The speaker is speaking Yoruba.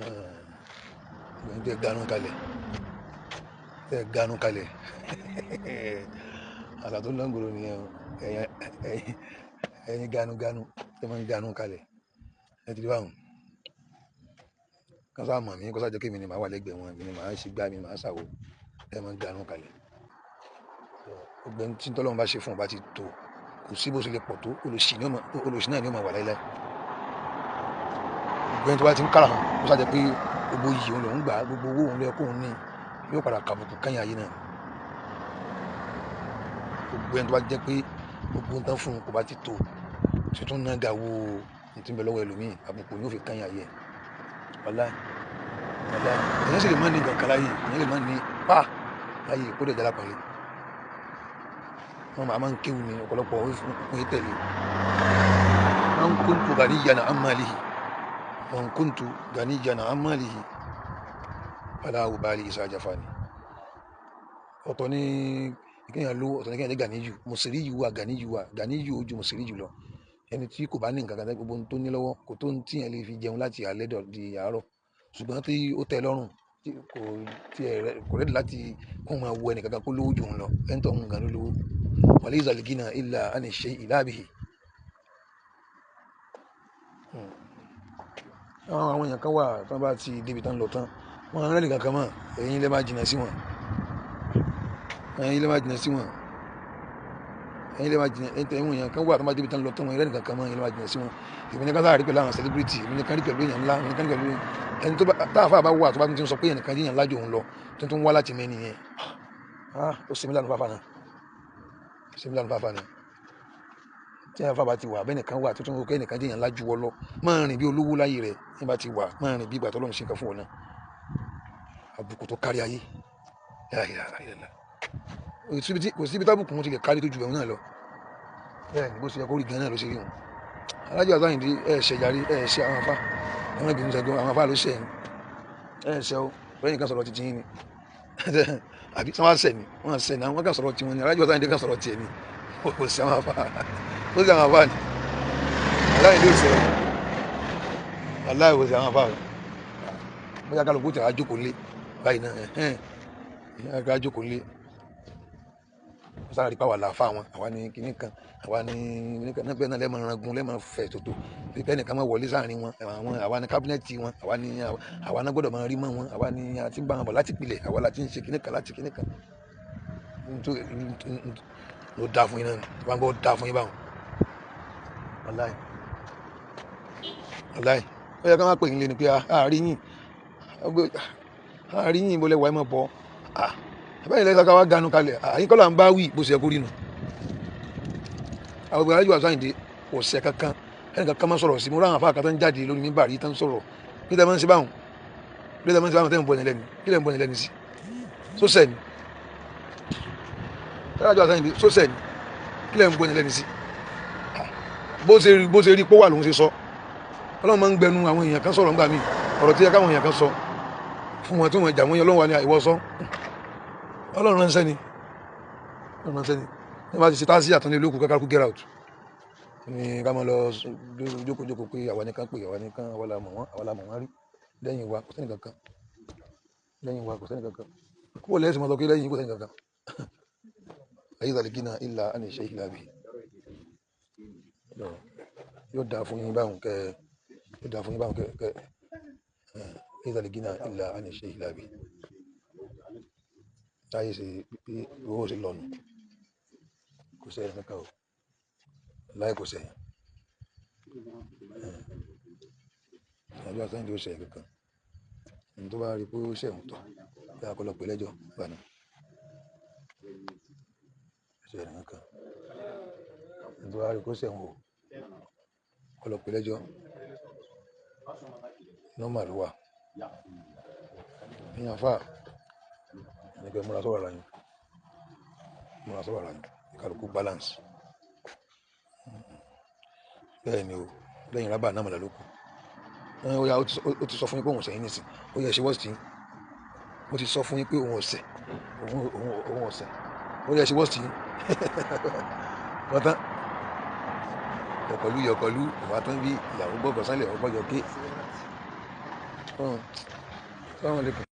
ẹ̀yin tẹ́ ganu kalẹ̀ àṣà tó lọ́ngbòrò nìyẹn o ẹ̀yin ganu tẹ́ máa ń ganu kalẹ̀ ẹ ti rí báwọn kan sáà mọ̀ mí kó sáà jẹ́ kí mi ni màá wà lẹ́gbẹ̀ẹ́ wọn mi ni màá ṣe gbá mi màá ṣàwò tẹ́ máa ń ganu kalẹ̀ ọgbẹ́ni tí tọ́lọ́run bá ṣe fún ọba ti tó kò sí bó ṣe lè pọ̀ tó olùsí náà ni ó máa wà láíláí ọgbẹ́ni tó bá ti ń kára hàn kó sáà jẹ́ pé gbogbo yìí òun lòún gbà gbogbo owó òun lẹ́kọ̀ọ́ òun ní yóò padà kàbùkù kẹ́yìn ayé náà ọgbẹ́ni tó bá jẹ́ pé gbogbo nǹkan fún un kò bá ti tó tuntun náà ga wo ní tí ń bẹ lọ́wọ́ ẹlòmíì àbùkù ni ó fi kẹ́yìn ayé wàláì èèyàn sì lè má ní nǹkan láyé èèyàn lè má ní pa láyé kó dẹ̀ jálá pàlẹ́ wọn máa ń kéwù ní ọ̀pọ̀lọpọ̀ òfin tẹ̀lé wọn kuntu ganiyan an malihi wọn kuntu ganiyan an malihi fala ubali isa jafani ọ̀tọ̀ ní ìkéyàn ló ọ̀tọ̀ ní kéyàn lé ganiyu musiriyu wà ganiyu ojú musiriyu lọ ẹni tí kò bá ní nǹkan kan gbogbo tó ní lọ́wọ́ kò tó ń tíyàn lè fi jẹun láti alẹ́ di àárọ̀ ṣùgbọ́n tí ó tẹ́ lọ́rùn kò rẹ́dì láti kún máa wọ ẹnìkankan kó lówó jù ń lọ ẹni tó ń gan ló lówó وليس الغنى إلا عن الشيء لا به àwọn èèyàn kan wà tán bá ti débi tán lọ tán wọn rẹ́ nìkan kan mọ́ ẹ̀yin lè má jìnà sí wọn ẹ̀yin lè má jìnà ẹ̀yin èèyàn kan wà tán bá débi tán lọ tán wọn rẹ́ nìkan kan mọ́ ẹ̀yin lè má jìnà sí wọn èmi nìkan sáà rí pẹ̀lú àwọn celebrity èmi nìkan rí pẹ̀lú èèyàn ńlá èmi nìkan rí pẹ̀lú ẹni tó bá táàfà bá wà tó bá tún sọ pé ẹnìkan jíyàn lájò òun lọ tuntun wá láti mẹ́ni yẹn ó sì mí lánàá fáfá náà similar fafa ni tí a fa bá ti wà bẹ́ẹ̀ nìkan wà tuntun kó ẹnìkan jẹ́yàn lájú wọ́ lọ máa rìn bí olówó láyé rẹ̀ ní bá ti wà máa rìn bí ìgbà tọ́lọ́run ṣe nǹkan fún ọ náà àbùkù tó kárí ayé kò síbi tábùkù wọn ti lè kárí tó ju ẹ̀hún náà lọ bẹ́ẹ̀ ni bó ṣe yẹ kó rí gan náà ló ṣe rí wọn alájọ àtàyìndí ṣe jàrí ṣe àwọn afá àwọn ìbínú ṣẹgun àwọn afá ló ṣe ṣe ó lẹ́yìn kan sọ̀rọ̀ títí yín ni àbí tí wọ́n ṣẹ̀ ni wọ́n ṣẹ̀ náà wọ́n kàn sọ̀rọ̀ tiwọn ni alájọ àtàyìndí kan sọ̀rọ̀ tiẹ̀ ni kò sí àwọn afá ó sì àwọn afá ni aláìní ò sẹ́yìn aláìwò sí àwọn afá rẹ̀ bóyá kálukú tẹ̀ àjókòó lé báyìí náà àjókòó lé sára rí pàwọ́ àlàáfà wọn àwa ní kinní kan àwa ní kinní kan náà bẹ́ẹ̀ náà lẹ́mọ̀ rangun lẹ́mọ̀ fẹ̀ tòtò bẹ́ẹ̀ nìkan máa wọlé sáàrin wọn àwa ní kábínẹ̀tì wọn àwa náà gbọ́dọ̀ máa rí mọ́ wọn àwa ní àti bá wọn bọ̀ láti pilẹ̀ àwa láti ń ṣe kinní kan láti kinní kan ló dáa fún yín náà wọn gbọ́ dáa fún yín báwọn wàláì ó yẹ ká má pè yín lé ni pé àárín yín ìbọlẹ̀ wà ẹ̀ mọ̀ bọ́ àbẹ́yìn lẹ́sàkà wá ganu kalẹ̀ àyíkọ́ là ń bá wí bó ṣe kó rí nù àwọn obìnrin alájọ àṣàyìndé kò ṣe kankan ẹnì kankan máa sọ̀rọ̀ sí mo ráhùn àfáàkà tó ń jáde lórí mímbà rí tó ń sọ̀rọ̀ kí lẹ́ẹ̀ máa ń ṣe báwọn kí lẹ́ẹ̀ máa ń ṣe báwọn tẹ́ ń bọ̀ ní lẹ́nu kí lẹ́ẹ̀ ń bọ̀ ní lẹ́nu sí sóṣẹ̀ ni alájọ àṣàyìndé sóṣẹ̀ ni kí lẹ́ẹ̀ ń bọ̀ ní lẹ́nu sí bó ṣe rí pó wà lòun ṣe sọ ọlọ́run máa ń gbẹnu àwọn èèyàn kan sọ̀rọ̀ ńgbà míì ọ̀rọ̀ tí yẹ káwọn èèyàn kan sọ fún wọn tí wọn jà wọn yẹn ọlọ́run wà ní àìwọ́ sọ ọlọ́run ránṣẹ́ ni ní bá ti ṣe táàsì àtúndé olókùn kákàkú get out ní ká máa lọ jókòó pé àwa nìkan pé àwa nìkan àwa la mọ̀ wọ́n rí lẹ́yìn wa kò sẹ́ni kankan kúrò lẹ́yìn mọ́tò pé lẹ́yìn kò sẹ́ni kankan ayé ìdàlẹ́gínà ìlà àni ìṣe ìlà bì yóò dáa fún yín báwọn kẹ ayé ìdàlẹ́gínà ìlà àni ìṣe ìlà bì táyé ṣe pé owó ṣe lọ́nu kò sẹ́yìn kankan o láì kò sẹ́yìn àjọ àtàyìndé ó sẹ́yìn kankan ní tó bá rí pé ó sẹ́yìn tọ̀ bí akọlọ pè lẹ́jọ́ gbà náà sẹ́yìn kankan ní tó bá rí pé ó sẹ́yìn o akọlọ pè lẹ́jọ́ nọ́mà ló wà ní àfà ní pé múra sọ́wọ́ ara yín kálukú balance bẹ́ẹ̀ ni o lẹ́yìn rábà náà mọ̀lá lókù ó ti sọ fún yín pé òun ọ̀sẹ̀ yín nìsín ó yẹ ṣe wọ́ọ̀sì yín ó ti sọ fún yín pé òun ọ̀sẹ̀ ó yẹ ṣe wọ́ọ̀sì yín wọ́n tán yọ̀kọ̀lú ìwà tán bí ìyàwó gbọ́gọ̀ sálẹ̀ ọgbọ́jọ ké Assalamu alaikum.